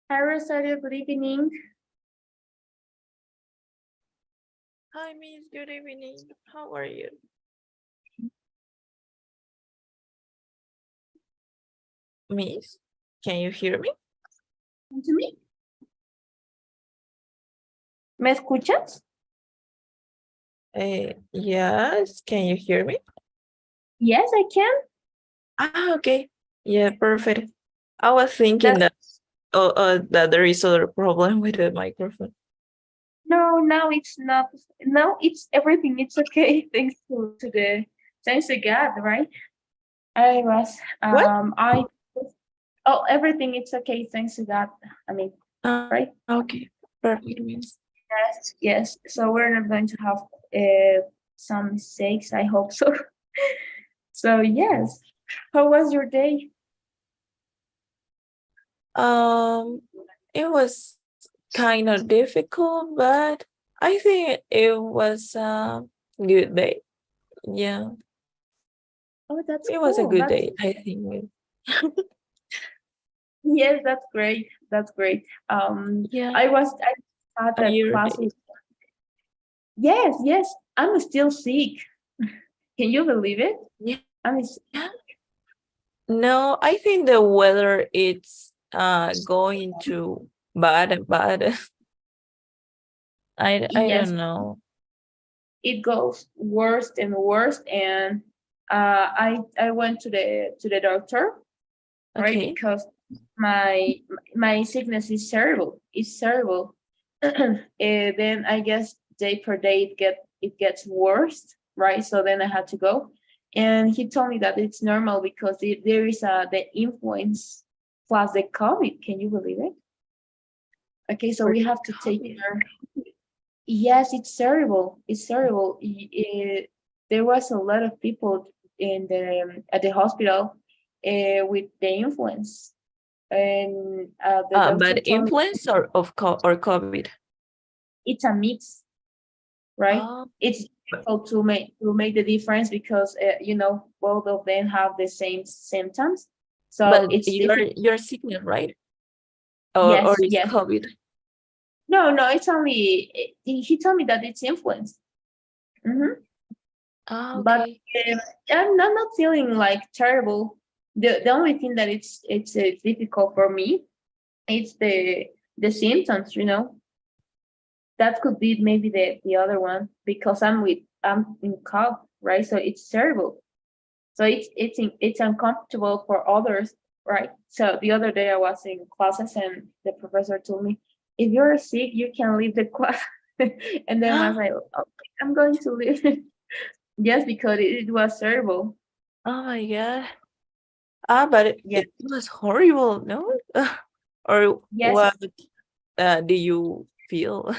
Hi, Rosario. Good evening. Hi, Miss. Good evening. How are you? Miss, can you hear me? To me? ¿Me escuchas? Yes, can you hear me? Yes, I can. Okay. Yeah, perfect. I was thinking That's that there is other problem with the microphone. no, it's not. No, it's everything. It's okay. Thanks to God, right? I was What? I oh everything. It's okay. Thanks to God. I mean, right? Okay. Perfect, Miss. Yes, yes. So we're not going to have some mistakes. I hope so. So yes. How was your day? Um, it was kind of difficult, but I think it was a good day. Yeah, Oh, that's it was a cool. good That's day, I think. Yes, that's great. That's great. Yeah, I had and a your class day. with, yes, yes, I'm still sick. Can you believe it? Yeah. I'm No, I think the weather it's going to bad and bad. I Yes, don't know. it goes worse and worse. And I went to the doctor, right? Okay. Because my my sickness is terrible. It's terrible. And then I guess day per day it gets worse, right? So then I had to go, and he told me that it's normal because there is the influence plus the COVID. Can you believe it? Okay, so For we the have to take COVID. care. Yes, it's terrible. It's terrible. There was a lot of people in the at the hospital with the influence, and the doctor But told me influence or COVID. it's a mix, right? Oh, It's but difficult to make the difference because both of them have the same symptoms, so but it's you're difficult. you're sickness, right? Or Yes, it's yes. COVID. No, no, it's only he told me that it's influence. Hmm. But Okay. I'm not feeling like terrible. The only thing that it's difficult for me, it's the symptoms. That could be maybe the other one because I'm in cough, right? So it's terrible. So it's uncomfortable for others, right? So the other day I was in classes and the professor told me, if you're sick, you can leave the class. And then I was like, okay, I'm going to leave. Yes, because it was terrible. Oh my God. But it, Yeah. it was horrible, no? Or Yes, what do you feel?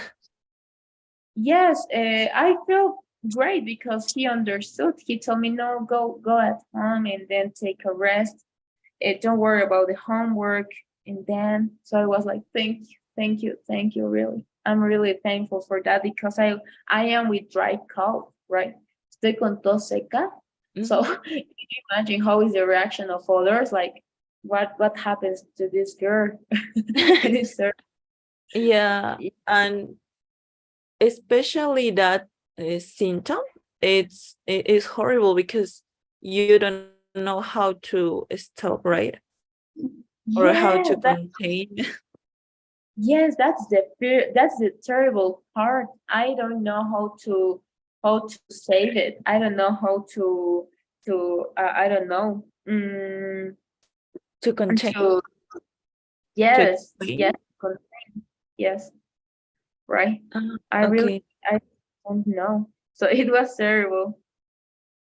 yes. I felt great because he understood. He told me, no, go at home and then take a rest. Don't worry about the homework. And then, so I was like, thank you, thank you, thank you. Really, I'm really thankful for that because I am with dry cough, right? Estoy con tos seca. So Mhm. can you imagine how is the reaction of others? Like, what happens to this girl? And it's Yeah, and especially that symptom, it is horrible because you don't know how to stop, right? Or how yeah, to contain. yes, that's the fear. That's the terrible part. I don't know how to save it. I don't know how to I don't know. To contain, To to yes, yes, explain. yes, right. Okay. I don't know. So it was terrible.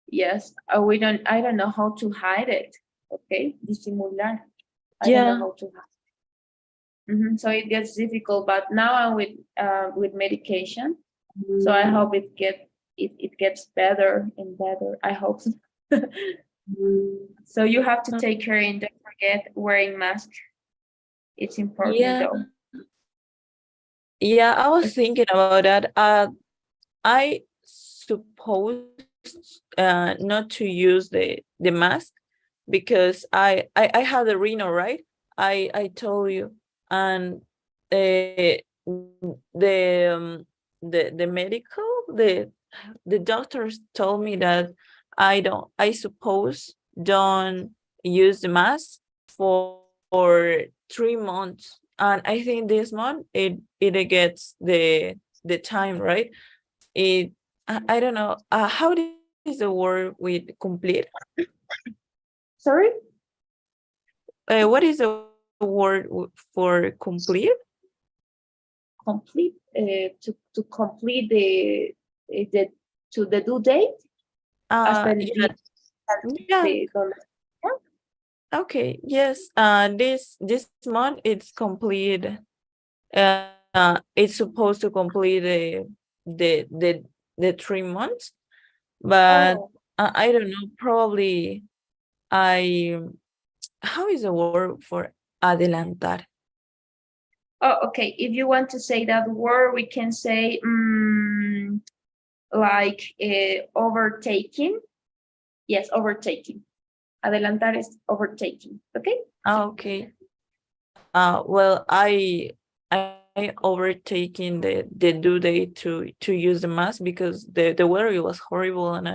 Yes, I don't know how to hide it. Okay, disimular. I don't know Yeah. how to hide. So it gets difficult, but now I'm with medication. So I hope it gets better and better. I hope so. So you have to take care and don't forget wearing mask. It's important Yeah. though. Yeah, I was thinking about that. I supposed not to use the mask because I had a rhino, right? I told you. and the the medical the doctors told me that I suppose don't use the mask for 3 months, and I think this month it gets the time, right? It I don't know, how is the word with complete? Sorry? What is the word for complete? Complete, to complete the to the due date, hasta el Yeah, día yeah. de donde. Okay, yes. This month it's complete. It's supposed to complete the the the 3 months, but Oh, I don't know. Probably I. How is the word for adelantar? oh, okay. If you want to say that word, we can say like overtaking. Yes, overtaking. Adelantar is overtaking. Okay. Okay. Well, I overtaking the due date to use the mask because the weather was horrible, and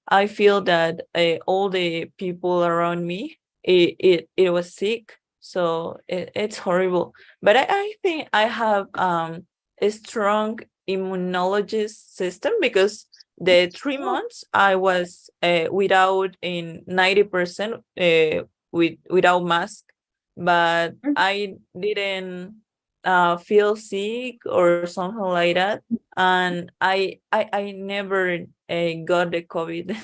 I feel that all the people around me it was sick, so it's horrible. But I think I have a strong immunologist system because the three Oh, months I was without in 90% without mask, but mm. I didn't feel sick or something like that, and I never got the COVID.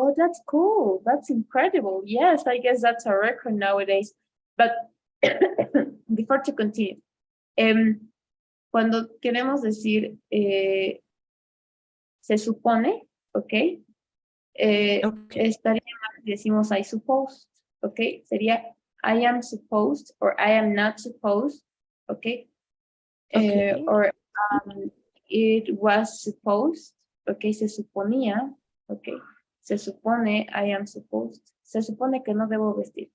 Oh, that's cool. That's incredible. Yes, I guess that's a record nowadays. But before to continue, cuando queremos decir se supone, ¿ok? Okay. Estaría mal si decimos I suppose, ¿ok? Sería I am supposed or I am not supposed, ¿ok? Okay. Or it was supposed, ¿ok? Se suponía, ¿ok? Se supone I am supposed. Se supone que no debo vestir.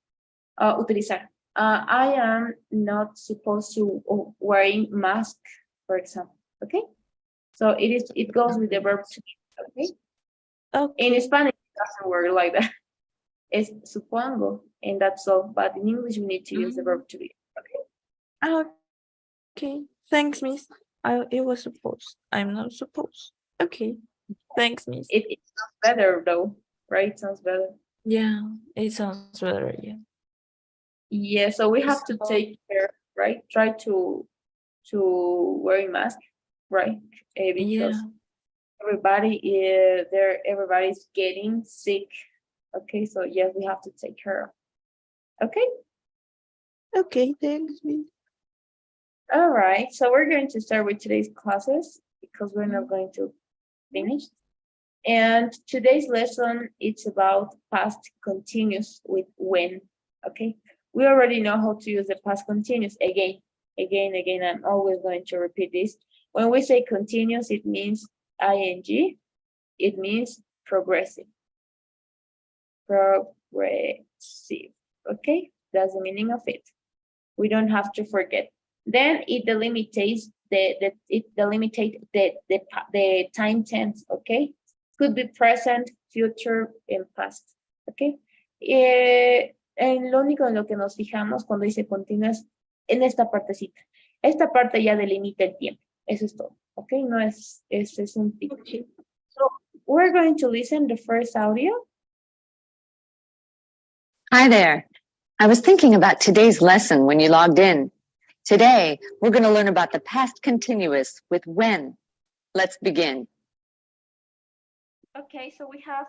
Utilizar. I am not supposed to wearing mask, for example, ¿ok? So it goes with the verb to be, ¿ok? In Okay. Spanish, it doesn't work like that. It's supongo, and that's all. But in English, we need to use the Mm. verb to be. Okay. Okay. Thanks, Miss. It was supposed. I'm not supposed. Okay. Thanks, Miss. It sounds better though, right? It sounds better. Yeah, it sounds better. Yeah. Yeah. So we have to So, take care, right? Try to wear a mask, right? yeah. Because everybody is there. Everybody's getting sick. Okay. So yes, we have to take care of. Okay. Okay. Thanks, Miss. All right. So we're going to start with today's classes because we're not going to finish. And today's lesson, it's about past continuous with when, okay? We already know how to use the past continuous again. I'm always going to repeat this. When we say continuous, it means ing, it means progressive. Progressive, okay? That's the meaning of it. We don't have to forget. Then it delimitates the time tense, okay? Could be present, future, and past, okay? En lo único en lo que nos fijamos cuando dice continuous en esta partecita. Esta parte ya delimita el tiempo. Eso es todo, okay? No es un tip. Okay. So we're going to listen the first audio. Hi there. I was thinking about today's lesson when you logged in. Today, we're going to learn about the past continuous with when. Let's begin. Okay, so we have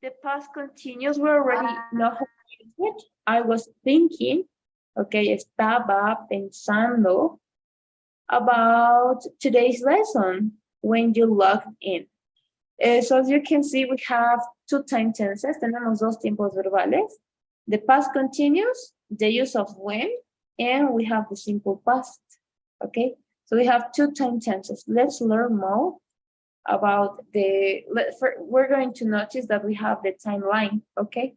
the past continuous. We already know how to use it. I was thinking, okay, estaba pensando about today's lesson when you logged in. So as you can see, we have two time tenses. Tenemos dos tiempos verbales. The past continuous, the use of when, and we have the simple past, okay? So we have two time tenses. Let's learn more about we're going to notice that we have the timeline, okay?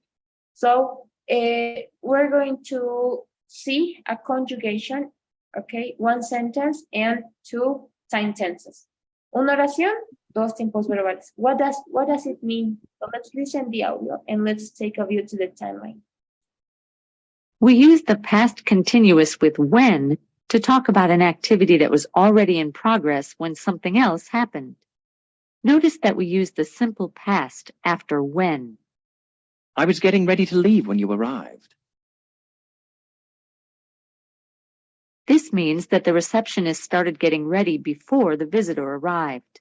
So we're going to C, a conjugation, okay, one sentence and two time tenses. Una oración, dos tiempos verbales. What does it mean? So let's listen the audio and let's take a view to the timeline. We use the past continuous with when to talk about an activity that was already in progress when something else happened. Notice that we use the simple past after when. I was getting ready to leave when you arrived. This means that the receptionist started getting ready before the visitor arrived.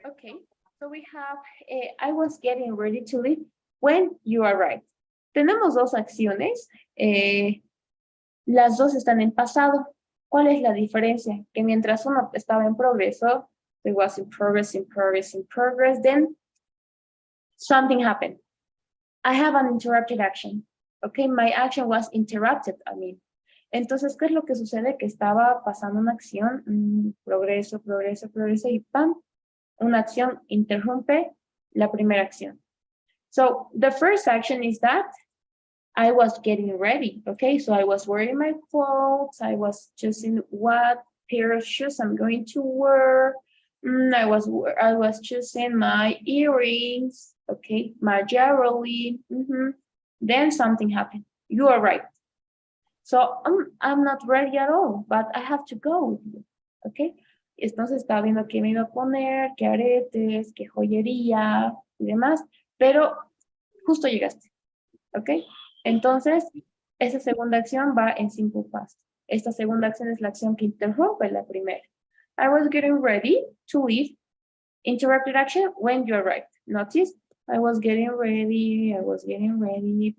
Okay, so we have, I was getting ready to leave when you arrived. Tenemos dos acciones, las dos están en pasado. ¿Cuál es la diferencia? Que mientras uno estaba en progreso, it was in progress, then something happened. I have an interrupted action. Okay, my action was interrupted, I mean. Entonces, ¿qué es lo que sucede? Que estaba pasando una acción, progreso, y ¡pam! Una acción interrumpe la primera acción. So, the first action is that I was getting ready, okay? So I was wearing my clothes, I was choosing what pair of shoes I'm going to wear, I was choosing my earrings, okay, my jewelry, Then something happened. You are right. So I'm not ready at all, but I have to go with you, okay? Entonces estaba viendo qué me iba a poner, qué aretes, qué joyería y demás, pero justo llegaste, ¿ok? Entonces, esa segunda acción va en simple past. Esta segunda acción es la acción que interrumpe la primera. I was getting ready to leave. Interrupted action when you arrived. Notice, I was getting ready,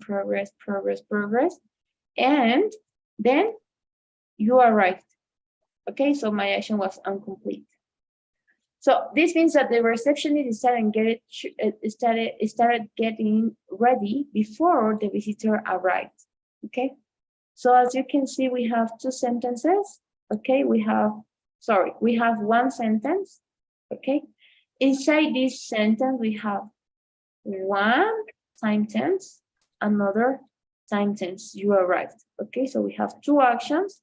progress. And then you arrived. Okay, so my action was incomplete. So this means that the receptionist started getting ready before the visitor arrived. Okay, so as you can see, we have two sentences. Okay, we have one sentence. Okay, inside this sentence, we have one time tense, another time tense. You arrived. Okay, so we have two actions.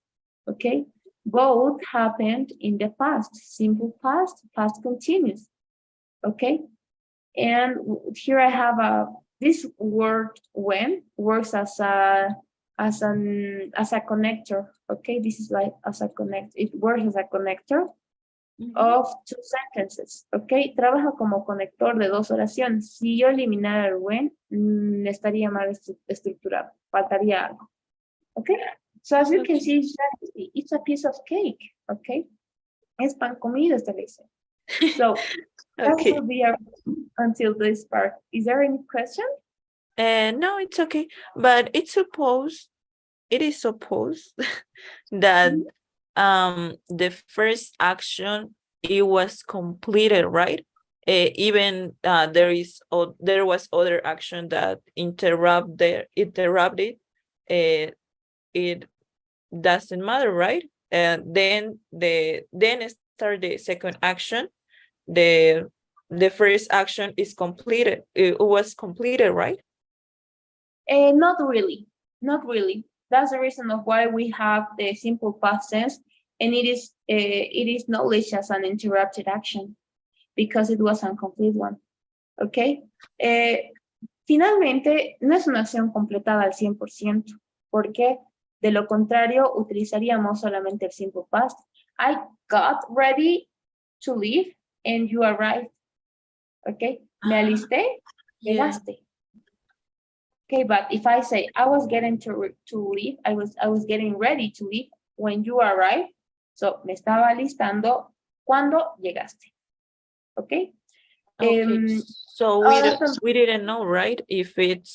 Okay. Both happened in the past, simple past, past continuous, okay? And here I have this word when works as a connector, okay? This is like as a connector, it works as a connector of two sentences, okay? Trabaja como conector de dos oraciones. Si yo eliminara el when, estaría mal estructurado, faltaría algo, okay? So as you can see, it's a piece of cake, okay? Es pan comido, esta vez. So that will be until this part. Is there any question? No, it's okay. But it is supposed that the first action, it was completed, right? Even there was other action that interrupted. It doesn't matter, right? And then start the second action. The first action is completed. It was completed, right? Not really. That's the reason of why we have the simple past tense, and it is acknowledged as an interrupted action because it was an incomplete one. Okay. Finalmente, no es una acción completada al 100%, porque de lo contrario, utilizaríamos solamente el simple past. I got ready to leave and you arrived. Okay, me alisté, llegaste. Okay, but if I say I was getting to leave, I was getting ready to leave when you arrived. So me estaba alistando cuando llegaste. Okay. Okay. So we didn't know, right? If it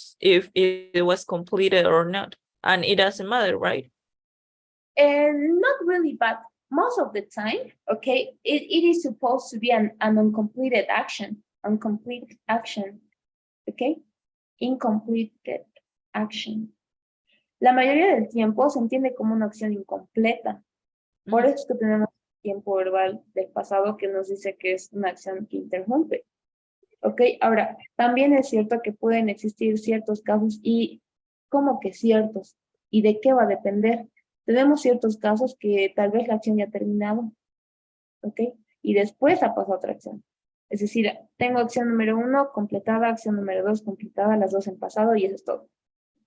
was completed or not. And it doesn't matter, right? And not really, but most of the time, okay, it is supposed to be an uncompleted action, okay? Incompleted action. La mayoría del tiempo se entiende como una acción incompleta. Por eso es que tenemos tiempo verbal del pasado que nos dice que es una acción que interrumpe. ¿Ok? Ahora, también es cierto que pueden existir ciertos casos y ¿cómo que ciertos? ¿Y de qué va a depender? Tenemos ciertos casos que tal vez la acción ya ha terminado, ¿ok? Y después ha pasado otra acción. Es decir, tengo acción número 1 completada, acción número 2 completada, las dos en pasado y eso es todo.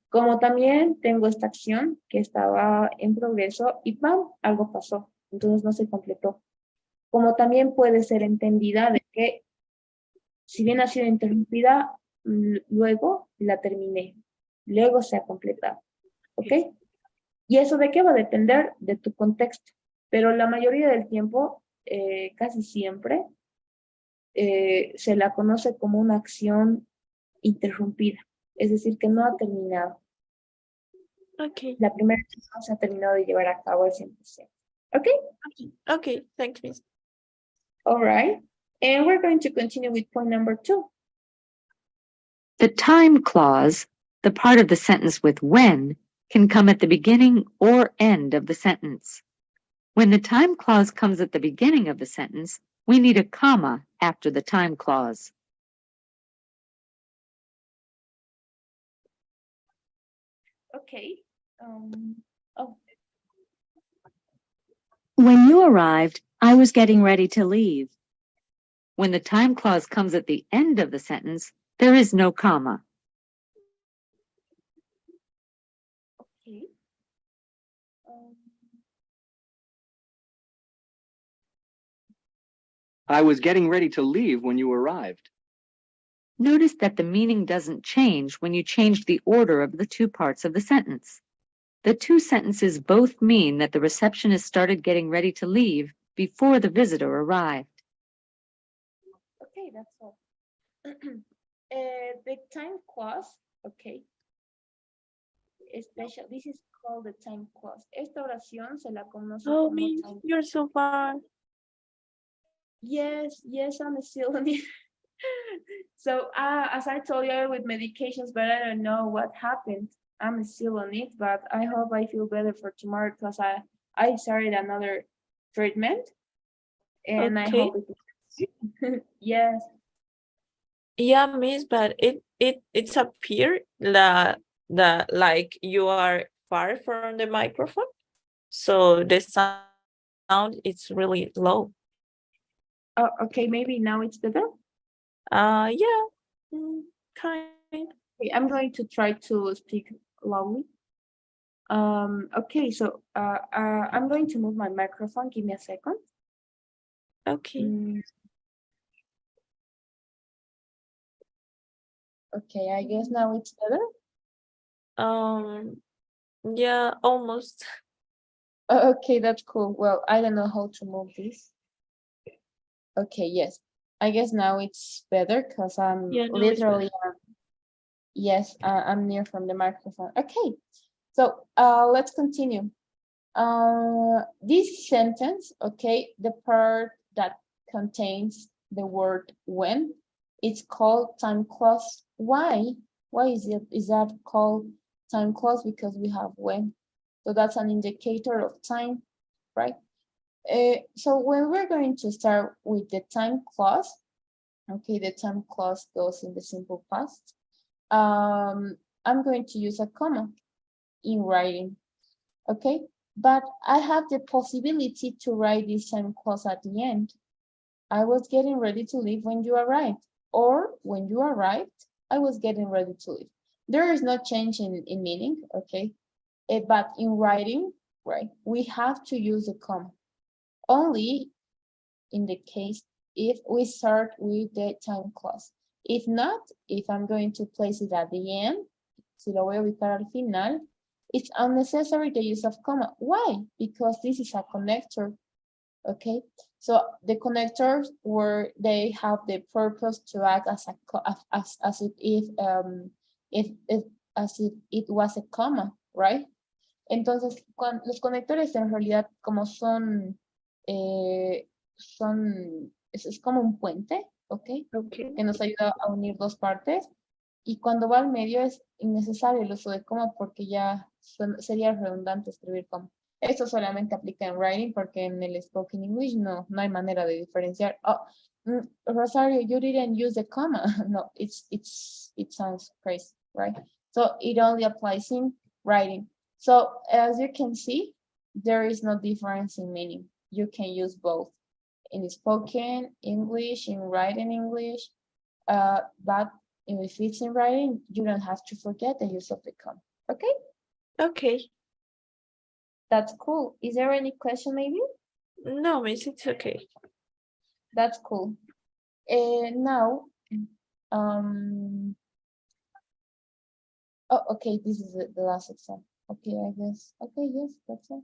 Como también tengo esta acción que estaba en progreso y ¡pam! Algo pasó, entonces no se completó. Como también puede ser entendida de que si bien ha sido interrumpida, luego la terminé, luego se ha completado, ¿ok? ¿Y eso de qué va a depender? De tu contexto, pero la mayoría del tiempo, casi siempre, se la conoce como una acción interrumpida, es decir, que no ha terminado. Okay. La primera acción no se ha terminado de llevar a cabo al 100%. ¿Ok? Okay. Thanks, Miss. All right. And we're going to continue with point number 2. The time clause, the part of the sentence with when, can come at the beginning or end of the sentence. When the time clause comes at the beginning of the sentence, we need a comma after the time clause. Okay. Oh, When you arrived, I was getting ready to leave. When the time clause comes at the end of the sentence, there is no comma. okay. I was getting ready to leave when you arrived. Notice that the meaning doesn't change when you change the order of the two parts of the sentence. The two sentences both mean that the receptionist started getting ready to leave before the visitor arrived. Okay, that's all. The time clause, okay. This is called the time clause. Esta oración se la conoce Oh, como Miss, time. you're so far. Yes, I'm still on it. So, as I told you with medications, but I don't know what happened. I'm still on it, but I hope I feel better for tomorrow because I started another treatment, and I Okay. hope it. Yes. Yeah, Miss, but it's appear that like you are far from the microphone, so the sound is really low. Oh, okay, maybe now it's better. Yeah, kind. Okay, I'm going to try to speak loudly. Okay, so I'm going to move my microphone. Give me a second. Okay. Okay, I guess now it's better. Yeah, almost. Okay, that's cool. Well, I don't know how to move this. Okay, yes. I guess now it's better because I'm Yeah, no, it's literally, yes, I'm near from the microphone. Okay, so let's continue. This sentence, okay, the part that contains the word when, it's called time clause. Why? Why is that called time clause? Because we have when. So that's an indicator of time, right? So when we're going to start with the time clause, okay, the time clause goes in the simple past. I'm going to use a comma in writing, okay? But I have the possibility to write this time clause at the end. I was getting ready to leave when you arrived, or when you arrived, I was getting ready to leave. There is no change in meaning, okay? But in writing, right, we have to use a comma. Only in the case if we start with the time clause. If not, if I'm going to place it at the end, si lo voy a ubicar al final, it's unnecessary the use of comma. Why? Because this is a connector, okay? So the connectors where they have the purpose to act as if it was a comma, right? Entonces, los conectores en realidad como son, es como un puente, ¿ok? Okay. Que nos ayuda a unir dos partes. Y cuando va al medio es innecesario el uso de coma porque ya sería redundante escribir coma. Esto solamente aplica en writing porque en el spoken English no hay manera de diferenciar. Oh, Rosario, you didn't use the comma. No, it sounds crazy, right? So it only applies in writing. So as you can see, there is no difference in meaning. You can use both in spoken English, in writing English, but if it's in writing, you don't have to forget the use of the comma. Okay, Okay. that's cool. Is there any question maybe? No, miss, it's okay. That's cool. Now, oh, okay, this is the last exam. Okay, I guess. Okay, yes, that's it.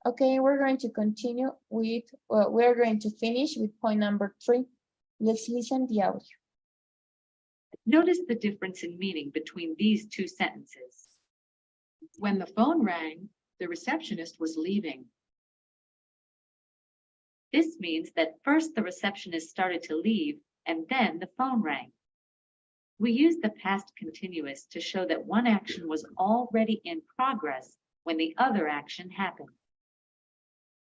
Okay, we're going to continue with, we're going to finish with point number 3. Let's listen the audio. Notice the difference in meaning between these two sentences. When the phone rang, the receptionist was leaving. This means that first the receptionist started to leave and then the phone rang. We use the past continuous to show that one action was already in progress when the other action happened.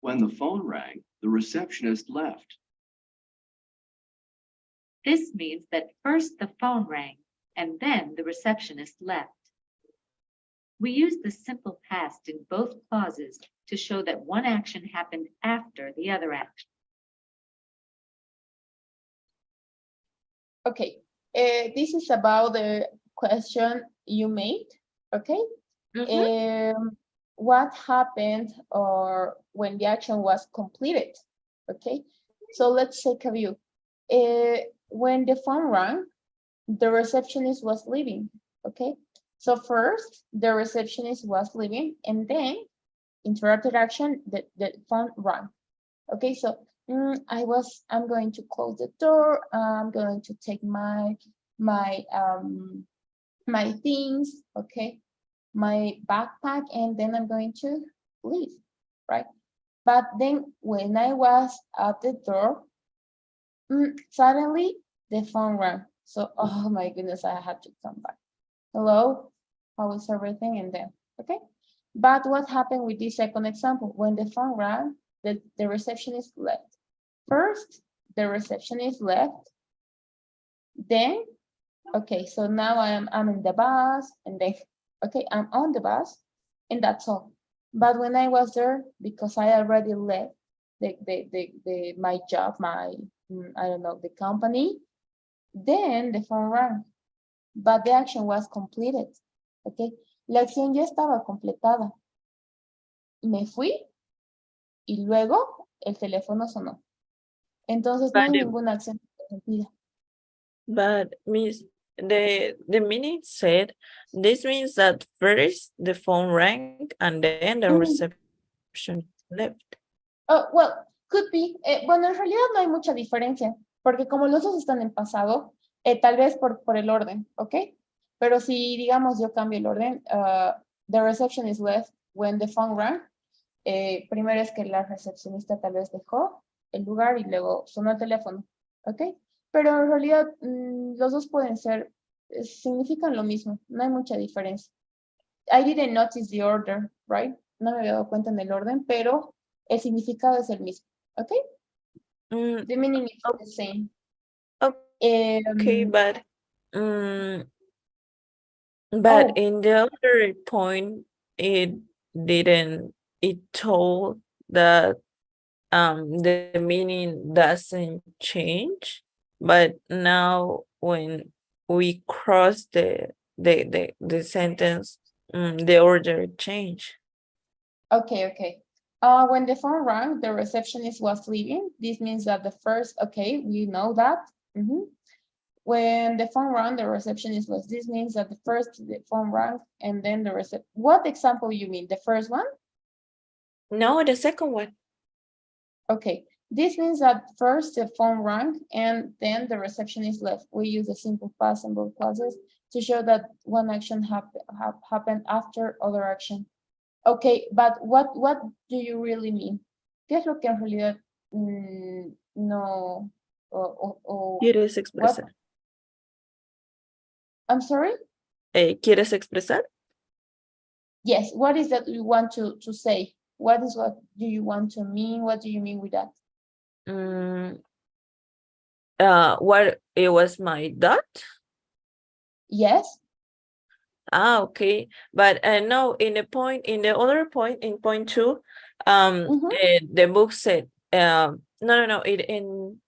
When the phone rang, the receptionist left. This means that first the phone rang and then the receptionist left. We use the simple past in both clauses to show that one action happened after the other action. Okay, this is about the question you made, okay? What happened or when the action was completed, okay? So let's take a view. When the phone rang, the receptionist was leaving, okay? So first, the receptionist was leaving, and then interrupted action, the phone rang. Okay, so I'm going to close the door. I'm going to take my things, okay, my backpack, and then I'm going to leave, right? But then when I was at the door, suddenly the phone rang. So, oh my goodness, I had to come back. Hello, how is everything? And then, okay. But what happened with this second example? When the phone rang, the receptionist left. First, the receptionist left. Then, okay, so now I'm in the bus, and then, okay, I'm on the bus, and that's all. But when I was there, because I already left my job, I don't know, the company, then the phone rang, but the action was completed, okay? La acción ya estaba completada. Me fui y luego el teléfono sonó. Entonces no hay ninguna acción interrumpida. But miss, the meaning said this means that first the phone rang and then the reception left. Oh, well, could be. Bueno, en realidad no hay mucha diferencia, porque como los dos están en pasado, tal vez por el orden, ¿ok? Pero si, digamos, yo cambio el orden, the receptionist left when the phone rang, primero es que la recepcionista tal vez dejó el lugar y luego sonó el teléfono, ¿ok? Pero en realidad los dos pueden ser, significan lo mismo, no hay mucha diferencia. I didn't notice the order, right? No me había dado cuenta en el orden, pero el significado es el mismo, ¿ok? The meaning is the same. Okay, but oh, in the other point, it told that the meaning doesn't change, but now when we cross the sentence, the order change. okay. When the phone rang, the receptionist was leaving. This means that the first, okay, we know that. When the phone rang, the receptionist was, this means that the phone rang and then the what example you mean? The first one? No, the second one. Okay, this means that first the phone rang and then the receptionist left. We use the simple past in both clauses to show that one action happened after other action. Okay, but what do you really mean? ¿Qué es lo que en realidad no ¿Quieres expresar? What? I'm sorry? ¿Quieres expresar? Yes, what is that you want to say? What do you want to mean? What do you mean with that? what it was my dot? Yes. Okay, but no, in the other point, in point 2, the book said, no, it in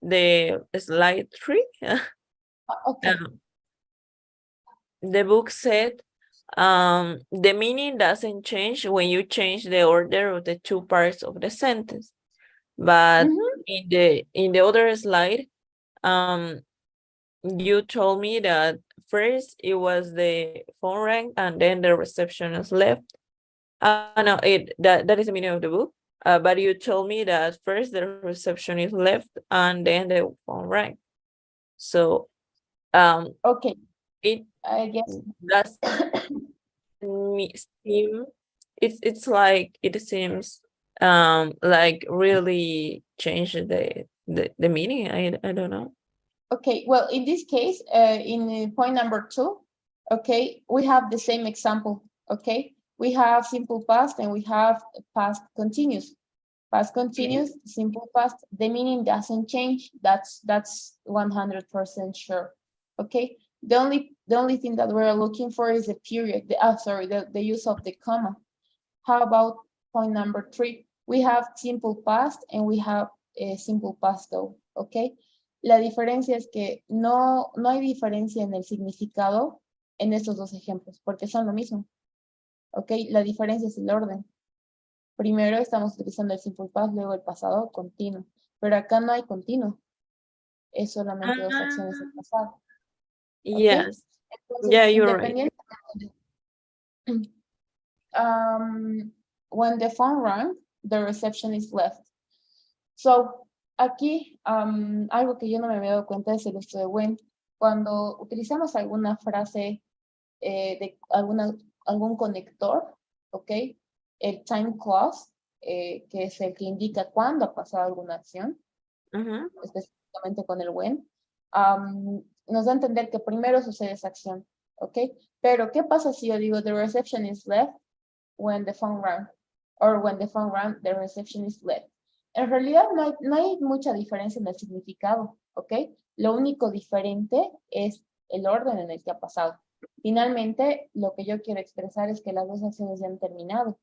the slide 3, Okay. the book said, the meaning doesn't change when you change the order of the two parts of the sentence, but in the other slide, you told me that first it was the phone rang and then the receptionist left. No, that is the meaning of the book. But you told me that first the receptionist left and then the phone rang. So Okay. it I guess. does seem, it's like it seems like really change the meaning. I don't know. Okay, well, in this case, in point number 2, okay, we have the same example, okay? We have simple past and we have past continuous. Past continuous, simple past, the meaning doesn't change. That's 100% sure, okay? The only thing that we're looking for is the period, the use of the comma. How about point number 3? We have simple past and we have simple past though, okay? La diferencia es que no hay diferencia en el significado en estos dos ejemplos, porque son lo mismo. ¿Ok? La diferencia es el orden. Primero estamos utilizando el simple past, luego el pasado continuo. Pero acá no hay continuo. Es solamente dos acciones del pasado. ¿Ok? Yes. Entonces, Yeah, you're right. independientemente, when the phone rang, the receptionist left. So, aquí, algo que yo no me había dado cuenta es el uso de when. Cuando utilizamos alguna frase de algún conector, ¿ok? El time clause, que es el que indica cuándo ha pasado alguna acción, específicamente con el when, nos da a entender que primero sucede esa acción, ¿ok? Pero, ¿qué pasa si yo digo the receptionist left when the phone rang? Or when the phone rang, the receptionist left. En realidad no hay mucha diferencia en el significado, ¿ok? Lo único diferente es el orden en el que ha pasado. Finalmente, lo que yo quiero expresar es que las dos acciones ya han terminado,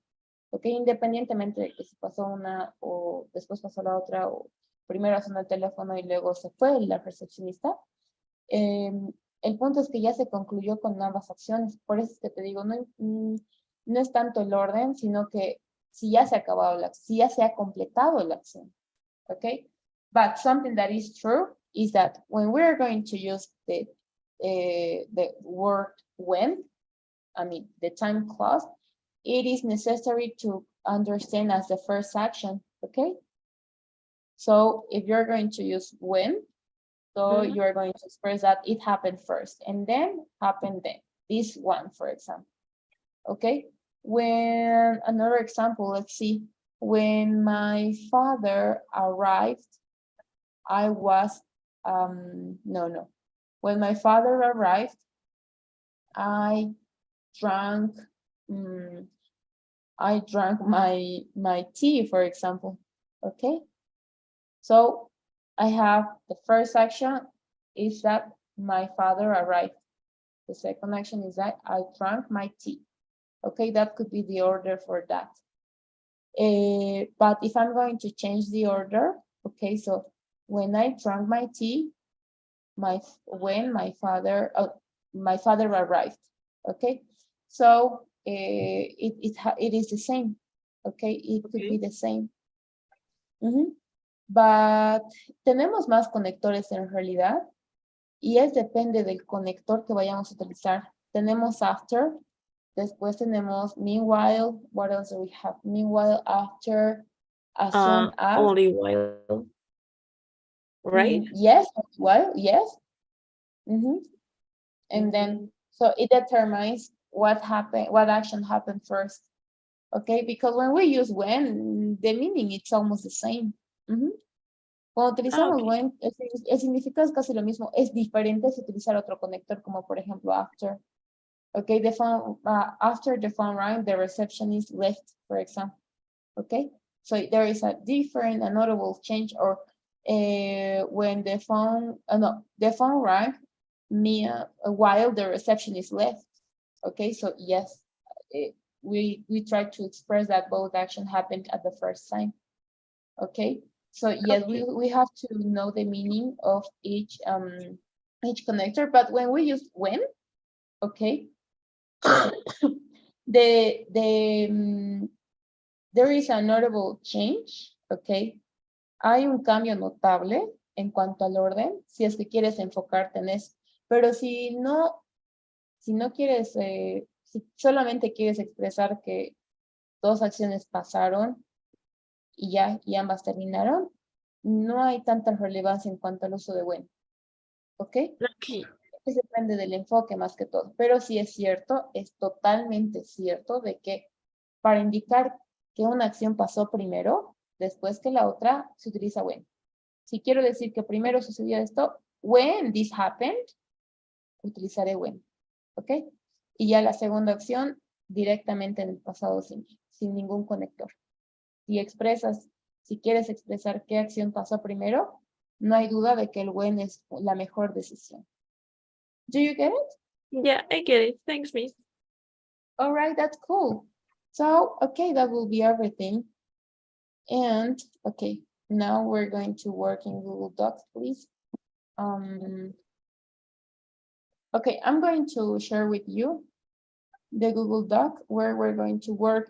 ¿ok? Independientemente de que si pasó una o después pasó la otra, o primero sonó el teléfono y luego se fue la recepcionista, el punto es que ya se concluyó con ambas acciones. Por eso es que te digo, no es tanto el orden, sino que si ya se ha acabado si ya se ha completado la acción, okay? But something that is true is that when we're going to use the word when, I mean the time clause, it is necessary to understand as the first action, okay? So if you're going to use when, so you're going to express that it happened first and then happened then. This one, for example, okay? When, another example, let's see. When my father arrived, I was, no. When my father arrived, I drank my tea, for example, okay? So I have the first action is that my father arrived. The second action is that I drank my tea. Okay, that could be the order for that. But if I'm going to change the order, okay, so when I drank my tea, when my father arrived, okay, so it is the same, okay, it could be the same. But tenemos más conectores en realidad y depende del conector que vayamos a utilizar. Tenemos after. Después tenemos meanwhile. What else do we have? Meanwhile, after, as soon as. Only while. Right? Yes, while, yes. And then, so it determines what action happened first. Okay, because when we use when, the meaning it's almost the same. Cuando utilizamos when, el significado es casi lo mismo. Es diferente si utilizar otro conector, como por ejemplo after. Okay, the phone, after the phone rang, the receptionist left, for example. Okay, so there is a different, a notable change, or when the phone, no, the phone rang while the receptionist left. Okay, so yes, we try to express that both action happened at the first time. Okay, so yes, we have to know the meaning of each connector, but when we use when, okay, there is a notable change, okay. Hay un cambio notable en cuanto al orden, si es que quieres enfocarte en eso. Pero si no quieres, si solamente quieres expresar que dos acciones pasaron y ya, y ambas terminaron, no hay tanta relevancia en cuanto al uso de when. ¿Ok? Okay. Eso depende del enfoque más que todo. Pero sí es cierto, es totalmente cierto de que para indicar que una acción pasó primero, después que la otra, se utiliza when. Si quiero decir que primero sucedió esto, when this happened, utilizaré when. ¿Ok? Y ya la segunda opción, directamente en el pasado simple, sin ningún conector. Si quieres expresar qué acción pasó primero, no hay duda de que el when es la mejor decisión. Do you get it? Yeah, I get it. Thanks, Miss. All right, that's cool. So, okay, that will be everything. And, okay, now we're going to work in Google Docs, please. Okay, I'm going to share with you the Google Doc where we're going to work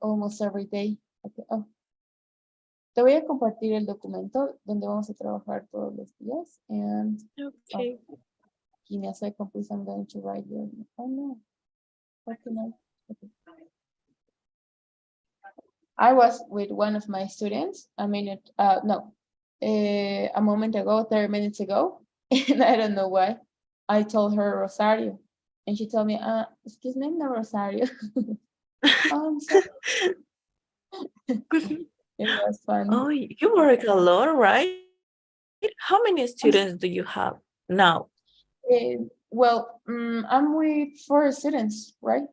almost every day. Okay. Oh. Te voy a compartir el documento donde vamos a trabajar todos los días. And Okay. give me a second, please. I'm going to write your. Oh no. Okay, no. Okay. I was with one of my students a moment ago, 30 minutes ago, and I don't know why. I told her Rosario, and she told me, excuse me, no Rosario. I'm sorry. It was fun. Oh, you work a lot, right? How many students do you have now? Well, I'm with 4 students, right?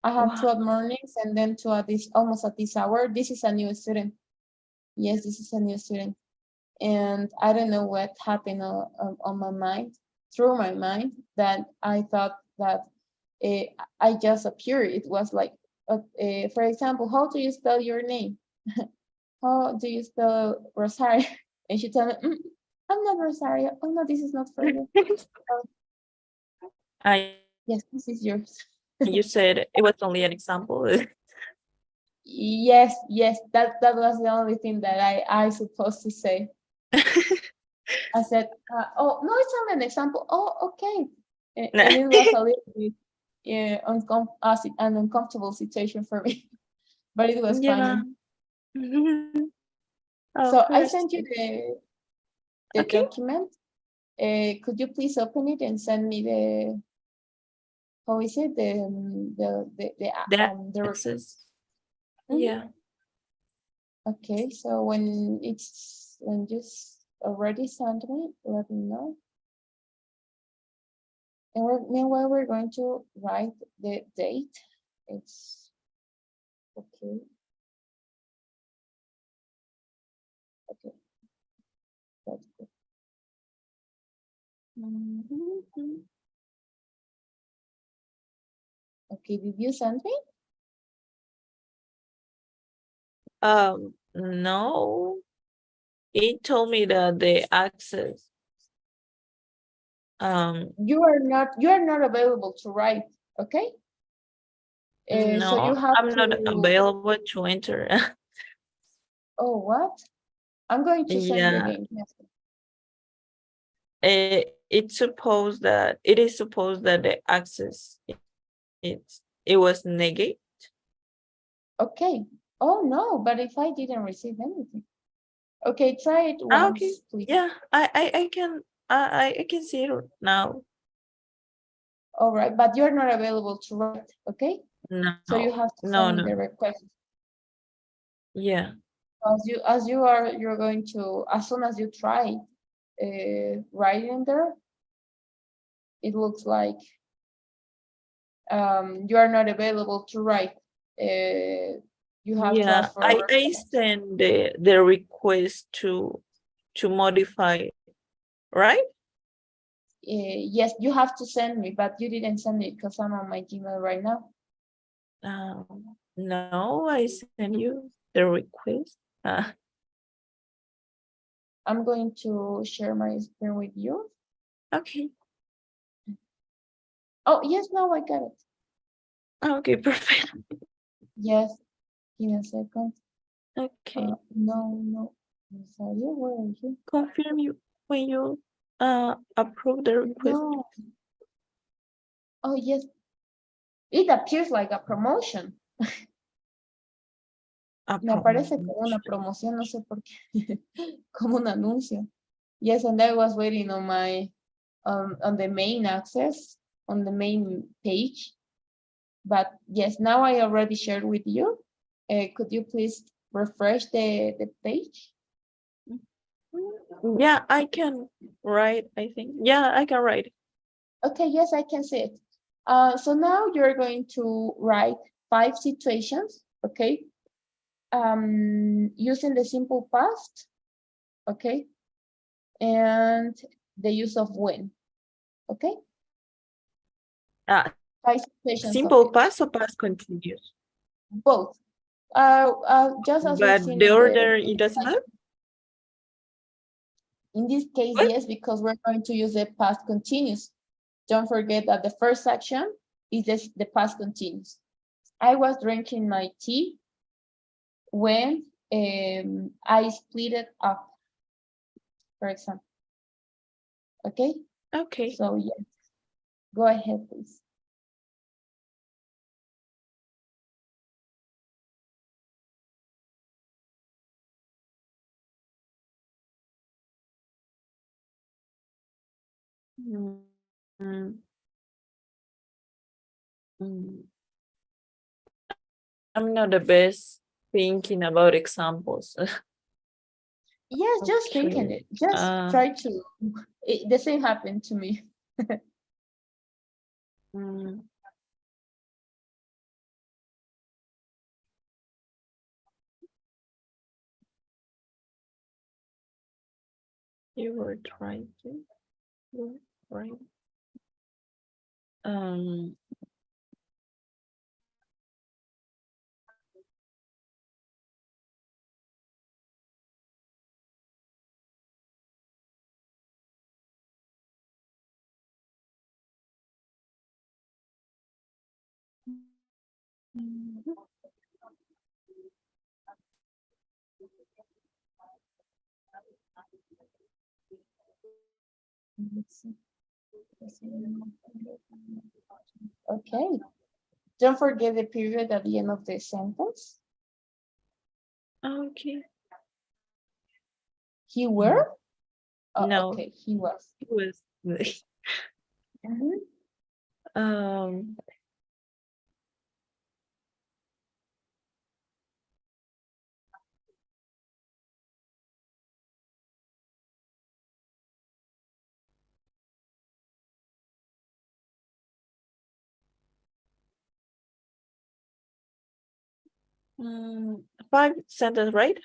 I have 2 Wow. at mornings and then 2 at almost at this hour. This is a new student. Yes, this is a new student. And I don't know what happened on my mind, through my mind, that I thought that I just appeared. It was like, for example, how do you spell your name? How do you spell Rosario? And she told me, I'm not Rosario. Oh no, this is not for you. Yes, this is yours. You said it was only an example. Yes, that was the only thing that I supposed to say. I said, oh no, it's only an example. Oh, okay. And it was a little bit an uncomfortable situation for me, but it was Yeah. funny. Of So I course. sent you the Okay. document. Could you please open it and send me the, how is it, the Access. Mhm. Yeah. Okay, so when you already sent me, let me know. And meanwhile, we're going to write the date. It's okay. Okay, that's good. Okay, did you send me? No. It told me that the access. You are not available to write, okay? So you No, have I'm not to. available to enter. Oh, what? I'm going to send you Yeah. again. Yes. It is supposed that the access it was negative. Okay. Oh no, but if I didn't receive anything. Okay, try it once, Okay. please. Yeah, I can see it now. All right, but you're not available to write, okay? No, So you have to no, send me no. the request. Yeah. You're going to, as soon as you try writing there, it looks like you are not available to write. You have to Yeah, ask for a I reference. send the request to modify, right? Yes, you have to send me, but you didn't send it because I'm on my Gmail right now. No, I send you the request. I'm going to share my screen with you. Okay. Oh, yes, now I got it. Okay, perfect. Yes, give me a second. Okay. No. Rosario, where are you? Confirm you when you approve the request. No. Oh, yes. It appears like a promotion. Me aparece como una promoción, no sé por qué. Como un anuncio. Yes, and I was waiting on my on the main access, on the main page. But yes, now I already shared with you. Could you please refresh the page? Yeah, I can write, I think. Yeah, I can write. Okay, yes, I can see it. So now you're going to write 5 situations, okay? Using the simple past, okay? And the use of when, okay? Uh, 5 situations of simple it, past or past continuous? both. Just as we've But seen the in order, it doesn't matter? in this case, What? yes, because we're going to use the past continuous. Don't forget that the first section is the past continuous. I was drinking my tea when I split it up, for example. Okay, Okay. so yes, go ahead, please. Mm, mm, mm. I'm not the best thinking about examples. Yes, just thinking Okay. it. Just try to. The same happened to me. Mm, you were trying to. You were right. Um. Let's see. Okay. Don't forget the period at the end of the sentence. Okay. He were? Oh, No. okay, he was. It was. Mhm. Um. mm, 5 sentence, right?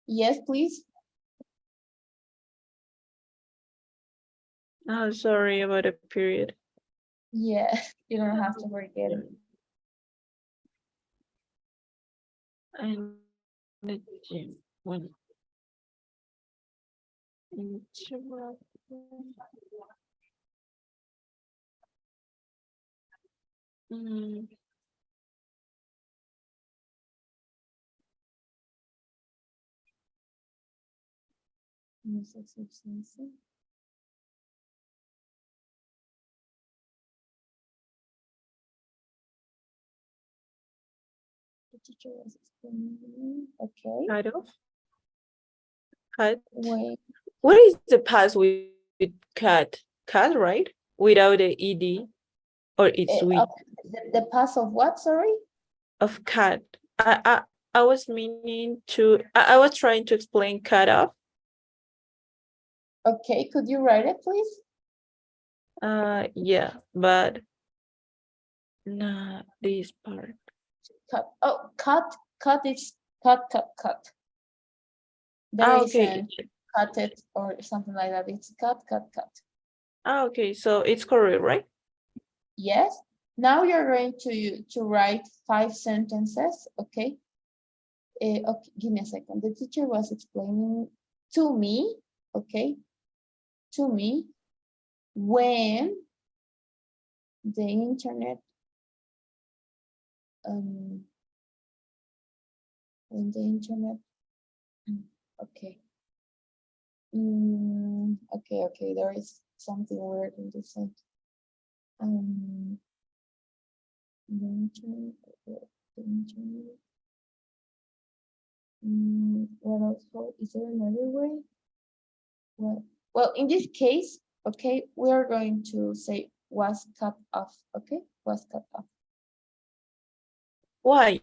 Yes, please. Oh, sorry about a period. Yeah, you don't have to forget it. And the gym. When interrupt. Mm, The teacher was explaining. Okay. cut off. Cut. Wait. What is the past with cut? Cut, right? Without the ed, or it's with The past of what? Sorry. of cut. I was meaning to. I was trying to explain cut off. Okay, could you write it, please? Yeah, but not this part. cut. Oh, cut is cut. There Okay. isn't cut it or something like that. It's cut. Okay, so it's correct, right? Yes. Now you're going to write 5 sentences, okay? Okay, give me a second. The teacher was explaining to me, okay? To me, when the internet, okay. Okay, there is something weird in this sentence. The internet, what else? Is there another way? Well, in this case, okay, we are going to say was cut off, okay? Was cut off. Why?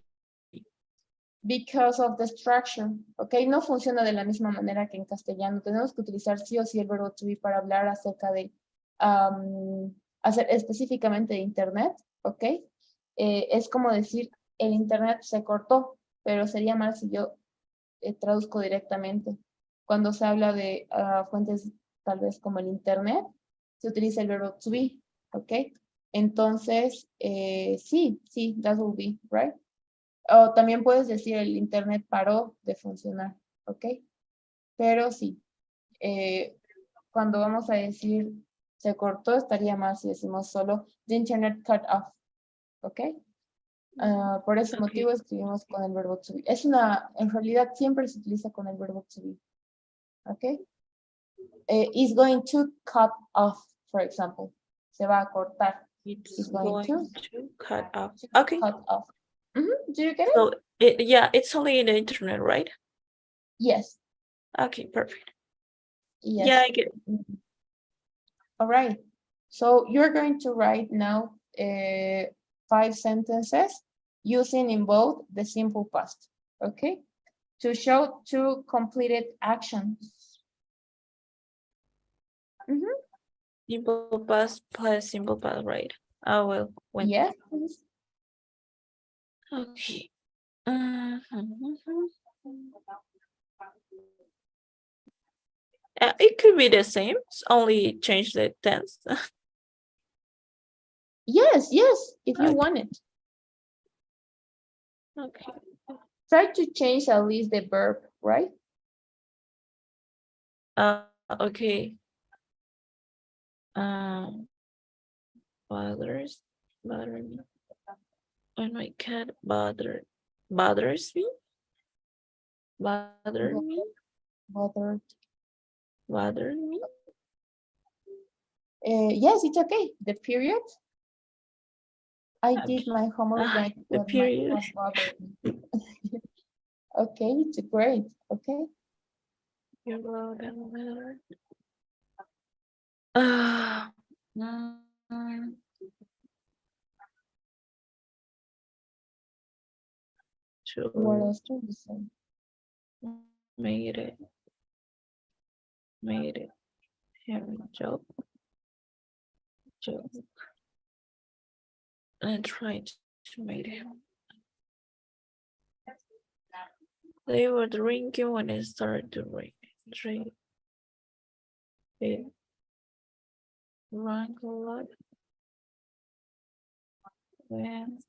Because of the structure, okay? No funciona de la misma manera que en castellano. Tenemos que utilizar sí o sí el verbo to be para hablar acerca de, hacer específicamente de internet, ok? Es como decir, el internet se cortó, pero sería mal si yo traduzco directamente. Cuando se habla de fuentes tal vez como el internet, se utiliza el verbo to be, ok? Entonces, sí, that will be, right? O también puedes decir el internet paró de funcionar, ¿ok? Pero sí, cuando vamos a decir se cortó, estaría mal si decimos solo the internet cut off, ¿ok? Por ese Okay. motivo escribimos con el verbo to be. En realidad siempre se utiliza con el verbo to be, ¿ok? Is going to cut off, for example. Se va a cortar. It's going going to to cut off. Okay. cut off. Do you get it? So yeah, it's only in the internet, right? Yes. Okay, perfect. Yes. Yeah, I get it. All right. So you're going to write now 5 sentences using in both the simple past, okay? To show 2 completed actions. Simple past plus simple past, right? Oh well. When. Yes, please. Okay. It could be the same, only change the tense. Yes, if you Okay. want it. Okay. Try to change at least the verb, right? Okay. Bother me. When my cat bothers me. Bother me. Bothered. Bother me. Yes, it's okay. The period. I did my homework Ah, when the my period. was bothered me. Okay, it's great. Okay. You're welcome. What To else do you say? made it. Have a joke. And tried to make it. They were drinking when it started to rain. It rang a lot when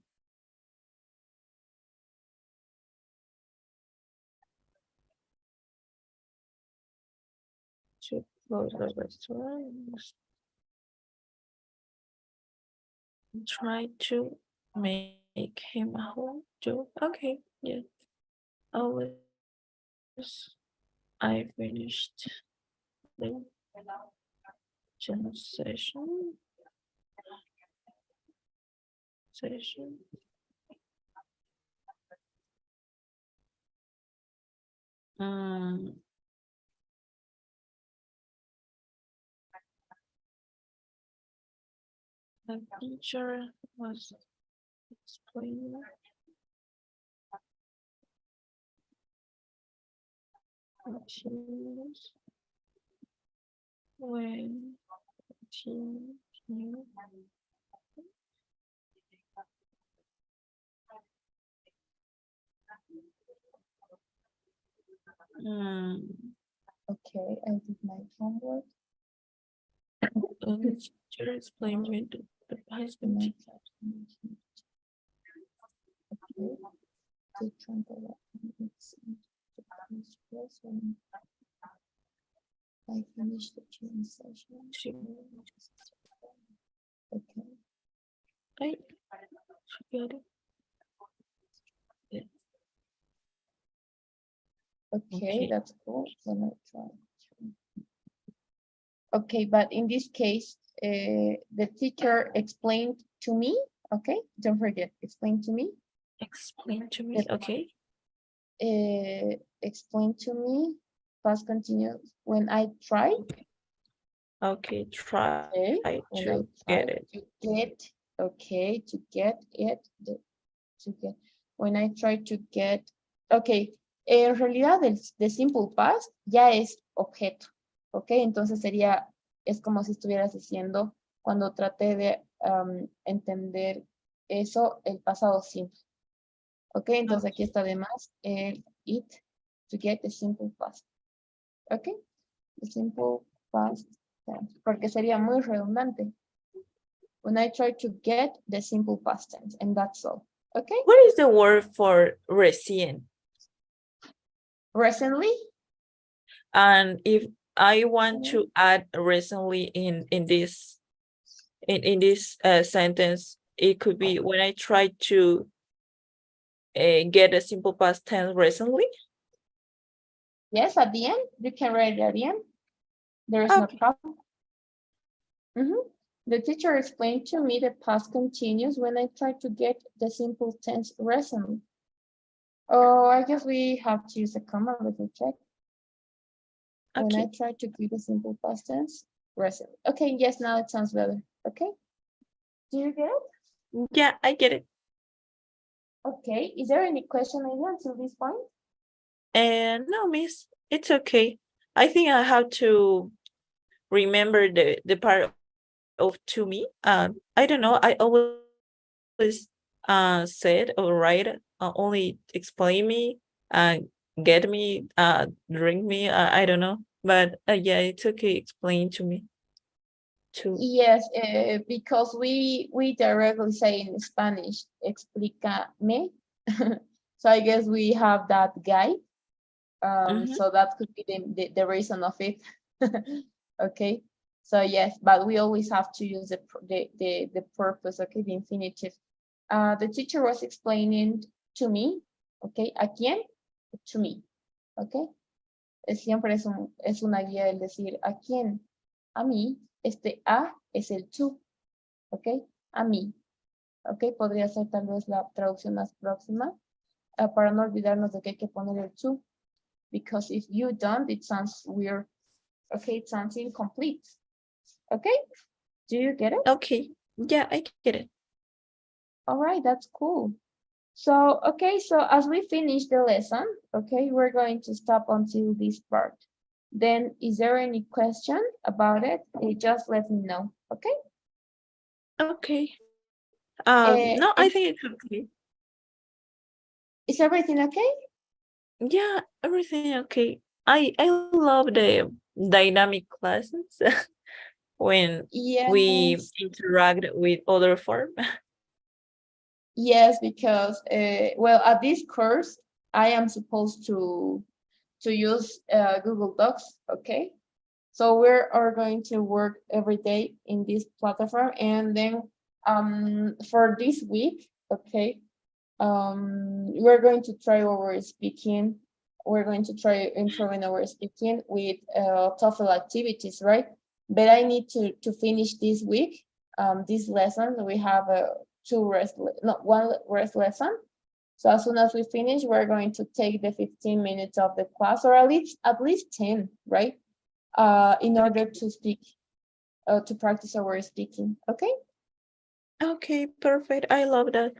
to close the restaurant. Try to make him a whole joke. Okay, yeah. Always I finished the session. The teacher was explaining continues when continue Mm, Okay, I did my homework. teacher explain me the past And I continuous. tried to mention it. Okay. Take control of it's I finished the training session. Okay. I forget it. Yeah. Okay, Okay. that's cool. Then I try. Okay, but in this case, the teacher explained to me. Okay, don't forget, explain to me. Explain to me. The- Okay. Explain to me. Past continuous. When I try. Okay. Try Okay. When I to try get it. to get. Okay, to get it. To get. When I try to get. Okay. En realidad, the simple past ya es objeto. Ok, entonces sería, es como si estuvieras diciendo cuando traté de entender eso, el pasado simple. Ok, entonces aquí está además el it to get the simple past. Ok, the simple past tense, porque sería muy redundante. When I try to get the simple past tense, and that's all. Okay, What is the word for recién? recently, And if I want to add recently in this sentence, it could be when I try to get a simple past tense recently. yes, at the end, you can write it at the end. There is no Okay. problem. The teacher explained to me the past continuous when I try to get the simple tense recently. Oh, I guess we have to use a comma. Let me check. When I Okay. try to get the simple past tense recently. Okay, yes, now it sounds better. Okay. Do you get it? Yeah, I get it. Okay. Is there any question maybe until this point? And no, miss, it's okay. I think I have to remember the part of to me. I don't know. I always said or write only explain me, get me, drink me. I don't know, but yeah, it's okay. Explain to me too. Yes, because we directly say in Spanish, explícame. So I guess we have that guide. So that could be the reason of it. Okay. So yes, but we always have to use the purpose, okay, the infinitive. The teacher was explaining to me, okay, ¿a quién? To me, okay. Siempre es una guía el decir ¿a quién? A mí. Este a es el to, ok, a mí, ok, podría ser tal vez la traducción más próxima, para no olvidarnos de que hay que poner el to, because if you don't, it sounds weird, okay, it sounds incomplete, okay, do you get it? Okay, yeah, I get it. All right, that's cool. So, okay, so as we finish the lesson, okay, we're going to stop until this part. Then, is there any question about it? Just let me know, okay? Okay. Eh, No, I think it's okay. Is everything okay? Yeah, everything okay. I love the dynamic classes when we Yes, interact with other form. yes, because well, at this course, I am supposed to use Google Docs, okay? So we are going to work every day in this platform, and then for this week, okay, we're going to try our speaking. We're going to try improving our speaking with TOEFL activities, right? But I need to finish this week. This lesson we have one rest lesson. So as soon as we finish, we're going to take the 15 minutes of the class, or at least 10, right? In order to speak, to practice our speaking. Okay. Okay, perfect. I love that.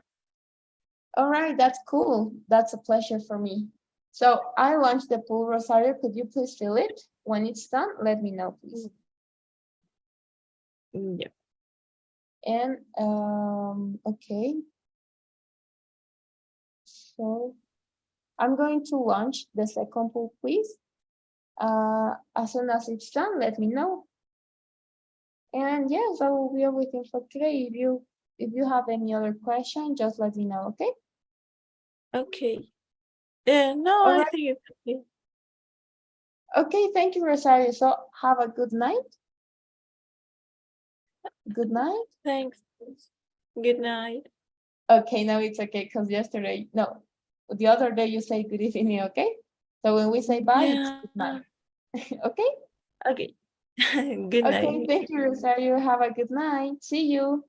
All right, that's cool. That's a pleasure for me. So I launched the pool, Rosario. Could you please fill it? When it's done, let me know, please. Yeah. And okay. So I'm going to launch the second poll quiz. As soon as it's done, let me know. And yes, that will be everything for today. If you have any other question, just let me know, okay? Okay. Yeah, no, All I right. think it's okay. Okay, thank you, Rosario. So have a good night. Good night. Thanks. Good night. Okay, now it's okay because yesterday, no, the other day you say good evening, okay? So when we say bye, it's Yeah. good night. Okay? Okay. Good Okay, night. thank you, Rosario. Have a good night. See you.